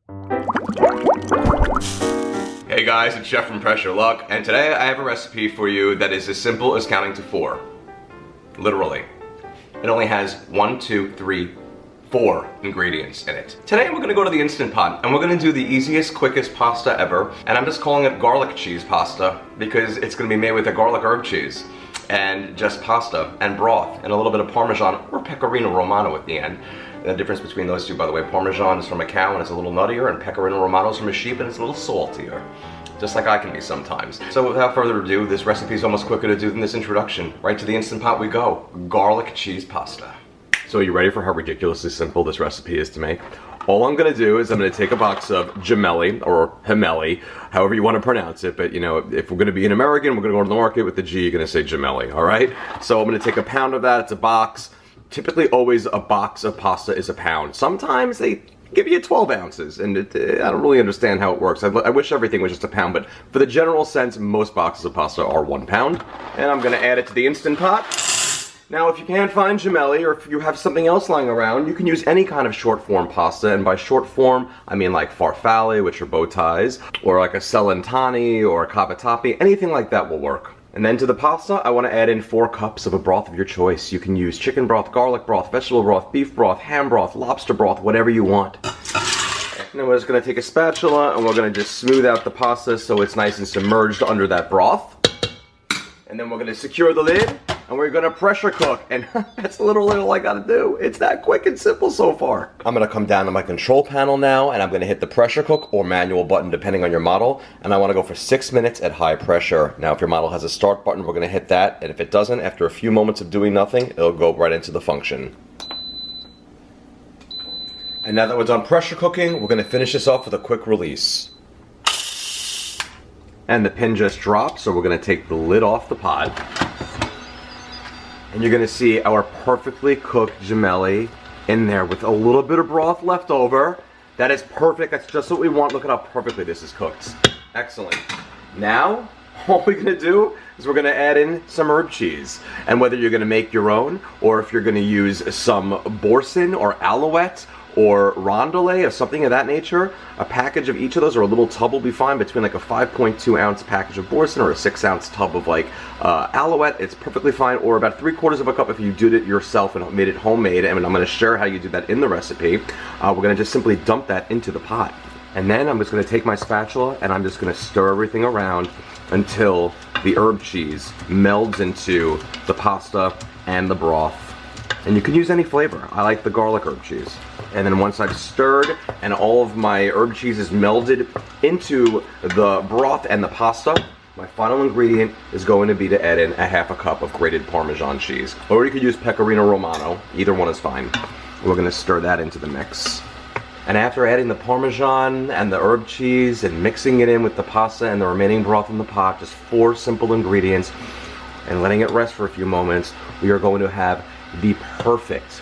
Hey guys, it's Jeff from Press Your Luck, and today I have a recipe for you that is as simple as counting to 4. Literally. It only has 1, 2, 3, 4 ingredients in it. Today we're gonna go to the Instant Pot, and we're gonna do the easiest, quickest pasta ever, and I'm just calling it garlic cheese pasta because it's gonna be made with a garlic herb cheese and just pasta and broth and a little bit of Parmesan or Pecorino-Romano at the end. The difference between those two, by the way, Parmesan is from a cow and it's a little nuttier, and Pecorino-Romano is from a sheep and it's a little saltier. Just like I can be sometimes. So without further ado, this recipe is almost quicker to do than this introduction. Right to the Instant Pot we go. Garlic cheese pasta. So are you ready for how ridiculously simple this recipe is to make? All I'm gonna do is I'm gonna take a box of gemelli, or gemelli, however you want to pronounce it, but you know, if we're gonna be an American, we're gonna go to the market with the G, you're gonna say gemelli, alright? So I'm gonna take a pound of that, it's a box. Typically always a box of pasta is a pound. Sometimes they give you 12 ounces, and I don't really understand how it works. I wish everything was just a pound, but for the general sense, most boxes of pasta are 1 pound. And I'm gonna add it to the Instant Pot. Now, if you can't find gemelli, or if you have something else lying around, you can use any kind of short form pasta, and by short form, I mean like farfalle, which are bow ties, or like a celentani, or a cavatappi, anything like that will work. And then to the pasta, I want to add in 4 cups of a broth of your choice. You can use chicken broth, garlic broth, vegetable broth, beef broth, ham broth, lobster broth, whatever you want. And then we're just going to take a spatula and we're going to just smooth out the pasta so it's nice and submerged under that broth. And then we're going to secure the lid and we're going to pressure cook. And that's literally all I got to do. It's that quick and simple so far. I'm going to come down to my control panel now and I'm going to hit the pressure cook or manual button depending on your model. And I want to go for 6 minutes at high pressure. Now if your model has a start button, we're going to hit that. And if it doesn't, after a few moments of doing nothing, it'll go right into the function. And now that we're done pressure cooking, we're going to finish this off with a quick release. And the pin just dropped, so we're going to take the lid off the pot. And you're going to see our perfectly cooked gemelli in there with a little bit of broth left over. That is perfect. That's just what we want. Look at how perfectly this is cooked. Excellent. Now, all we're going to do is we're going to add in some herb cheese. And whether you're going to make your own, or if you're going to use some Boursin or Alouette, or rondelay or something of that nature, a package of each of those or a little tub will be fine, between like a 5.2 ounce package of Boursin or a 6 ounce tub of like Alouette. It's perfectly fine, or about 3/4 of a cup if you did it yourself and made it homemade. And I'm going to share how you do that in the recipe. We're going to just simply dump that into the pot. And then I'm just going to take my spatula and I'm just going to stir everything around until the herb cheese melds into the pasta and the broth. And you can use any flavor. I like the garlic herb cheese. And then once I've stirred and all of my herb cheese is melded into the broth and the pasta, my final ingredient is going to be to add in a 1/2 cup of grated Parmesan cheese. Or you could use Pecorino-Romano. Either one is fine. We're going to stir that into the mix. And after adding the Parmesan and the herb cheese and mixing it in with the pasta and the remaining broth in the pot, just 4 simple ingredients, and letting it rest for a few moments, we are going to have the perfect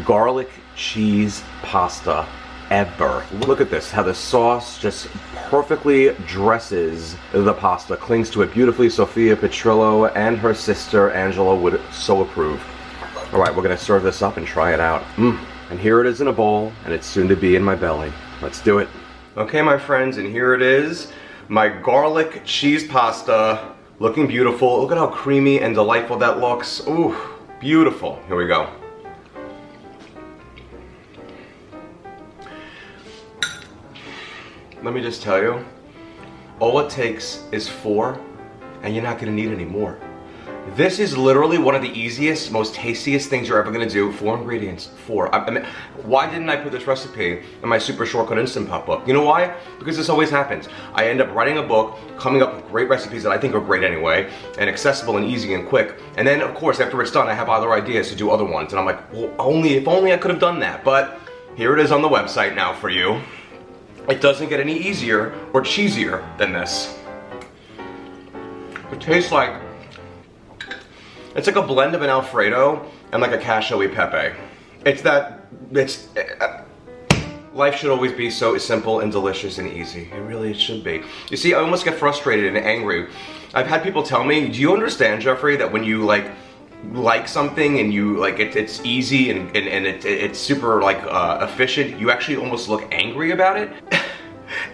garlic cheese pasta ever. Look at this, how the sauce just perfectly dresses the pasta, clings to it beautifully. Sophia Petrillo and her sister Angela would so approve. Alright, we're going to serve this up and try it out. And here it is in a bowl, and it's soon to be in my belly. Let's do it. Okay, my friends, and here it is. My garlic cheese pasta, looking beautiful. Look at how creamy and delightful that looks. Ooh, beautiful. Here we go. Let me just tell you, all it takes is 4, and you're not going to need any more. This is literally one of the easiest, most tastiest things you're ever going to do. 4 ingredients. 4. I mean, why didn't I put this recipe in my Super Shortcut Instant Pot book? You know why? Because this always happens. I end up writing a book, coming up with great recipes that I think are great anyway, and accessible and easy and quick. And then, of course, after it's done, I have other ideas to do other ones. And I'm like, well, if only I could have done that. But here it is on the website now for you. It doesn't get any easier or cheesier than this. It tastes like, it's like a blend of an Alfredo and like a cashew pepe. Life should always be so simple and delicious and easy. It should be. You see, I almost get frustrated and angry. I've had people tell me, do you understand, Jeffrey, that when you like like something and you like it's easy and it's super like efficient, you actually almost look angry about it.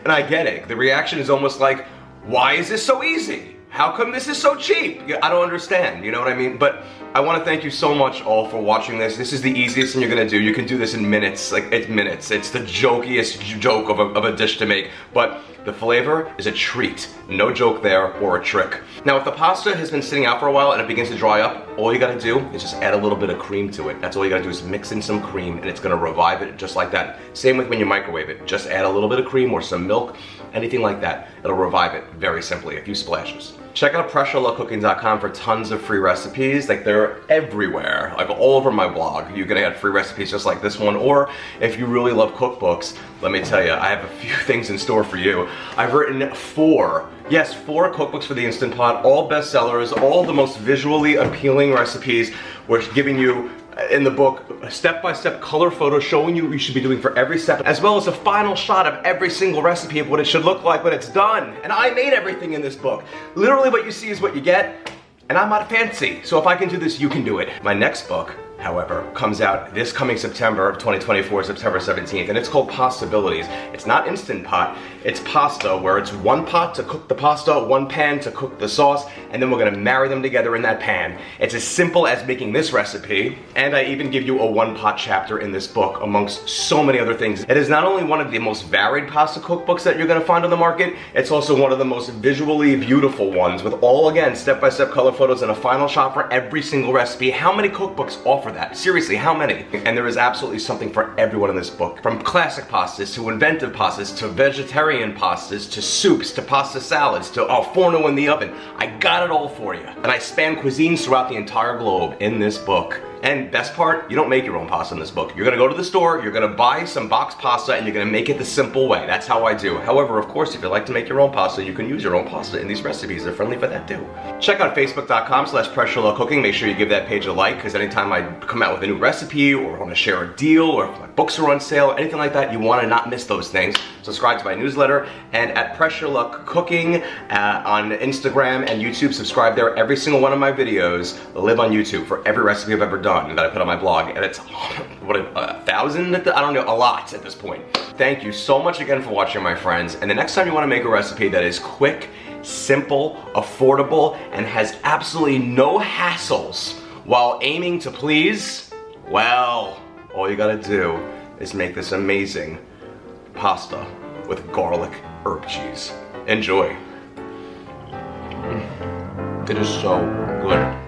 And I get it. The reaction is almost like, why is this so easy? How come this is so cheap? I don't understand, you know what I mean? But I want to thank you so much all for watching this. This is the easiest thing you're gonna do. You can do this in minutes, like it's minutes. It's the jokiest joke of a dish to make, but the flavor is a treat. No joke there or a trick. Now, if the pasta has been sitting out for a while and it begins to dry up, all you gotta do is just add a little bit of cream to it. That's all you gotta do is mix in some cream and it's gonna revive it just like that. Same with when you microwave it. Just add a little bit of cream or some milk, anything like that. It'll revive it very simply, a few splashes. Check out PressureLoveCooking.com for tons of free recipes. Like they're everywhere, like all over my blog. You can add free recipes just like this one, or if you really love cookbooks, let me tell you, I have a few things in store for you. I've written 4 cookbooks for the Instant Pot, all bestsellers, all the most visually appealing recipes. We're giving you in the book step-by-step color photos showing you what you should be doing for every step, as well as a final shot of every single recipe of what it should look like when it's done. And I made everything in this book. Literally what you see is what you get, and I'm not fancy. So if I can do this, you can do it. My next book, however, comes out this coming September of 2024, September 17th, and it's called Possibilities. It's not Instant Pot, it's pasta, where it's one pot to cook the pasta, one pan to cook the sauce, and then we're gonna marry them together in that pan. It's as simple as making this recipe, and I even give you a one-pot chapter in this book, amongst so many other things. It is not only one of the most varied pasta cookbooks that you're gonna find on the market, it's also one of the most visually beautiful ones, with all, again, step-by-step color photos and a final shot for every single recipe. How many cookbooks offer that? Seriously, how many? And there is absolutely something for everyone in this book. From classic pastas to inventive pastas to vegetarian pastas to soups to pasta salads to forno in the oven. I got it all for you. And I span cuisines throughout the entire globe in this book. And best part, you don't make your own pasta in this book. You're gonna go to the store, you're gonna buy some boxed pasta, and you're gonna make it the simple way. That's how I do. However, of course, if you like to make your own pasta, you can use your own pasta in these recipes. They're friendly for that too. Check out Facebook.com/PressureLoveCooking. Make sure you give that page a like, because anytime I come out with a new recipe or want to share a deal or if my books are on sale, anything like that, you want to not miss those things. Subscribe to my newsletter, and at Pressure Luck Cooking on Instagram and YouTube, subscribe there. Every single one of my videos live on YouTube for every recipe I've ever done that I put on my blog, and it's what, 1,000? I don't know, a lot at this point. Thank you so much again for watching, my friends, and the next time you want to make a recipe that is quick, simple, affordable, and has absolutely no hassles while aiming to please, well, all you gotta do is make this amazing pasta with garlic herb cheese. Enjoy. It is so good.